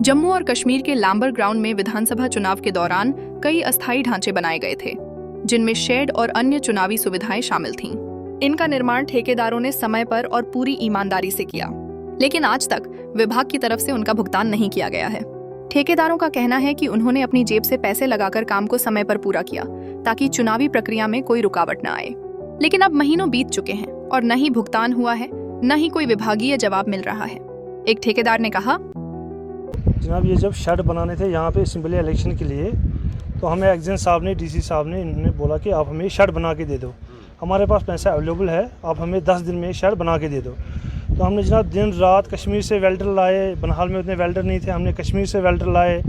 जम्मू और कश्मीर के लांबर ग्राउंड में विधानसभा चुनाव के दौरान कई अस्थायी ढांचे बनाए गए थे, जिनमें शेड और अन्य चुनावी सुविधाएं शामिल थीं। इनका निर्माण ठेकेदारों ने समय पर और पूरी ईमानदारी से किया, लेकिन आज तक विभाग की तरफ से उनका भुगतान नहीं किया गया है। ठेकेदारों का कहना है कि उन्होंने अपनी जेब से पैसे लगाकर काम को समय पर पूरा किया, ताकि चुनावी प्रक्रिया में कोई रुकावट न आए। लेकिन अब महीनों बीत चुके हैं और न ही भुगतान हुआ है, न ही कोई विभागीय जवाब मिल रहा है। एक ठेकेदार ने कहा, जनाब ये जब शेड बनाने थे यहाँ पे असेंबली इलेक्शन के लिए, तो हमें एग्जेंट साहब ने, डीसी साहब ने, इन्होंने बोला कि आप हमें शेड बना के दे दो, हमारे पास पैसा अवेलेबल है, आप हमें 10 दिन में शेड बना के दे दो। तो हमने जनाब दिन रात कश्मीर से वेल्डर लाए, बनहाल में उतने वेल्डर नहीं थे, हमने कश्मीर से वेल्डर लाए,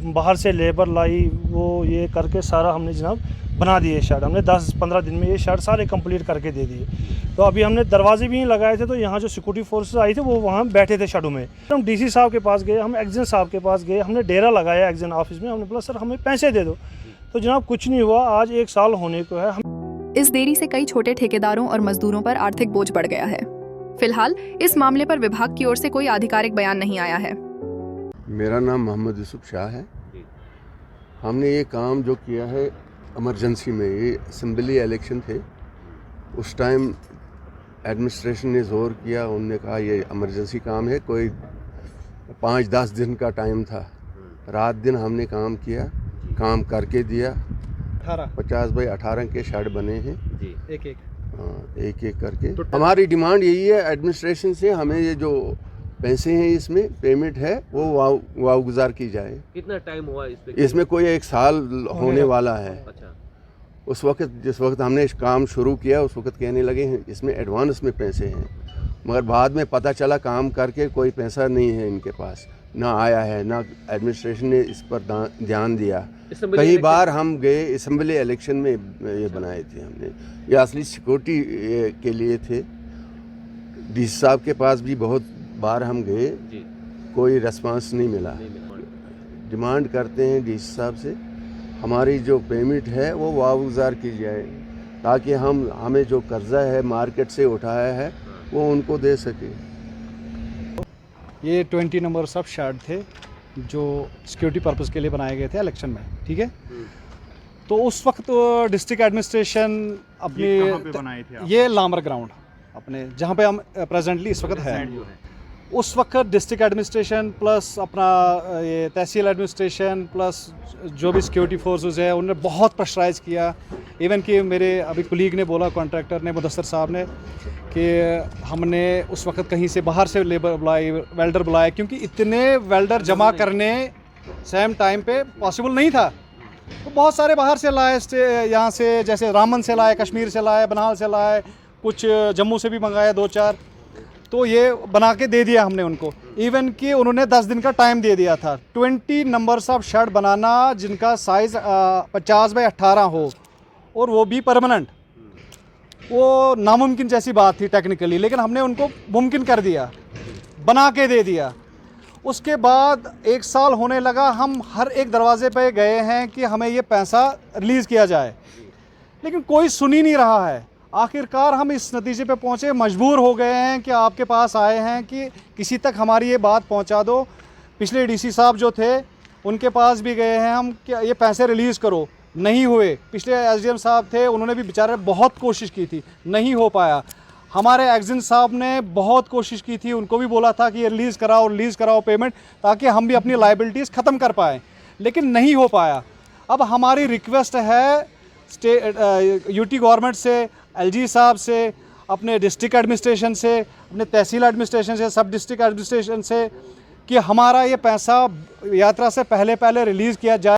बाहर से लेबर लाई, वो ये करके सारा हमने जनाब बना दिए शेड। हमने 10-15 दिन में ये शेड सारे कंप्लीट करके दे दिए। तो अभी हमने दरवाजे भी नहीं लगाए थे, तो यहाँ जो सिक्योरिटी फोर्सेस आई थे वो वहाँ बैठे थे शेडों में। हम डीसी साहब के पास गए, हम एग्जेंट साहब के पास गए, हमने डेरा लगाया एग्जेंट ऑफिस में, हमने बोला सर हमें पैसे दे दो। तो जनाब कुछ नहीं हुआ, आज 1 साल होने को है। इस देरी से कई छोटे ठेकेदारों और मजदूरों पर आर्थिक बोझ बढ़ गया है। फिलहाल इस मामले पर विभाग की ओर से कोई आधिकारिक बयान नहीं आया है। मेरा नाम मोहम्मद यूसुफ शाह है। हमने ये काम जो किया है इमरजेंसी में, ये असेंबली इलेक्शन थे, उस टाइम एडमिनिस्ट्रेशन ने ज़ोर किया, उन्होंने कहा ये इमरजेंसी काम है, कोई 5-10 दिन का टाइम था। रात दिन हमने काम किया, काम करके दिया। 50 बाई 18 के शेड बने हैं, एक एक करके। हमारी डिमांड यही है एडमिनिस्ट्रेशन से, हमें ये जो पैसे हैं इसमें पेमेंट है वो वागुजार की जाए। कितना टाइम हुआ इसमें कोई 1 साल होने वाला है। अच्छा। उस वक्त जिस वक्त हमने इस काम शुरू किया उस वक्त कहने लगे हैं इसमें एडवांस में पैसे हैं, मगर बाद में पता चला काम करके कोई पैसा नहीं है इनके पास, ना आया है, ना एडमिनिस्ट्रेशन ने इस पर ध्यान दिया। कई बार हम गए असेंबली इलेक्शन में, ये बनाए थे हमने, ये असली सिक्योरिटी के लिए थे। डीसी साहब के पास भी बहुत बार हम गए, कोई रिस्पांस नहीं मिला। डिमांड करते हैं डीसी साहब से हमारी जो पेमेंट है वो वागुजार की जाए, ताकि हमें जो कर्जा है मार्केट से उठाया है वो उनको दे सके। ये 20 नंबर सब शेड थे जो सिक्योरिटी पर्पस के लिए बनाए गए थे इलेक्शन में, ठीक है। तो उस वक्त डिस्ट्रिक्ट एडमिनिस्ट्रेशन अपने बनाए थे ये लांबर ग्राउंड अपने जहाँ पे हम प्रेजेंटली इस वक्त हैं, उस वक्त डिस्ट्रिक्ट एडमिनिस्ट्रेशन प्लस अपना ये तहसील एडमिनिस्ट्रेशन प्लस जो भी सिक्योरिटी फोर्सेस है उन्होंने बहुत प्रेशराइज़ किया। इवन कि मेरे अभी कुलीग ने बोला, कॉन्ट्रैक्टर ने, मुदस्सर साहब ने, कि हमने उस वक्त कहीं से बाहर से लेबर बुलाई, वेल्डर बुलाए, क्योंकि इतने वेल्डर जमा करने सेम टाइम पे पॉसिबल नहीं था। तो बहुत सारे बाहर से लाए, यहाँ से जैसे रामन से लाए, कश्मीर से लाए, बनहाल से लाए, कुछ जम्मू से भी मंगाया 2-4, तो ये बना के दे दिया हमने उनको। इवन कि उन्होंने 10 दिन का टाइम दे दिया था। 20 नंबर्स ऑफ शेड बनाना जिनका साइज़ 50 बाई 18 हो और वो भी परमानेंट, वो नामुमकिन जैसी बात थी टेक्निकली, लेकिन हमने उनको मुमकिन कर दिया, बना के दे दिया। उसके बाद 1 साल होने लगा, हम हर एक दरवाजे पे गए हैं कि हमें ये पैसा रिलीज़ किया जाए, लेकिन कोई सुन ही नहीं रहा है। आखिरकार हम इस नतीजे पे पहुँचे, मजबूर हो गए हैं कि आपके पास आए हैं कि किसी तक हमारी ये बात पहुँचा दो। पिछले डीसी साहब जो थे उनके पास भी गए हैं हम कि ये पैसे रिलीज़ करो, नहीं हुए। पिछले एसडीएम साहब थे, उन्होंने भी बेचारे बहुत कोशिश की थी, नहीं हो पाया। हमारे एग्जेंट साहब ने बहुत कोशिश की थी, उनको भी बोला था कि ये रिलीज़ कराओ पेमेंट, ताकि हम भी अपनी लाइबिलिटीज़ ख़त्म कर पाएँ, लेकिन नहीं हो पाया। अब हमारी रिक्वेस्ट है यूटी गवर्नमेंट से, एलजी साहब से, अपने डिस्ट्रिक्ट एडमिनिस्ट्रेशन से, अपने तहसील एडमिनिस्ट्रेशन से, सब डिस्ट्रिक्ट एडमिनिस्ट्रेशन से, कि हमारा ये पैसा यात्रा से पहले रिलीज़ किया जाए।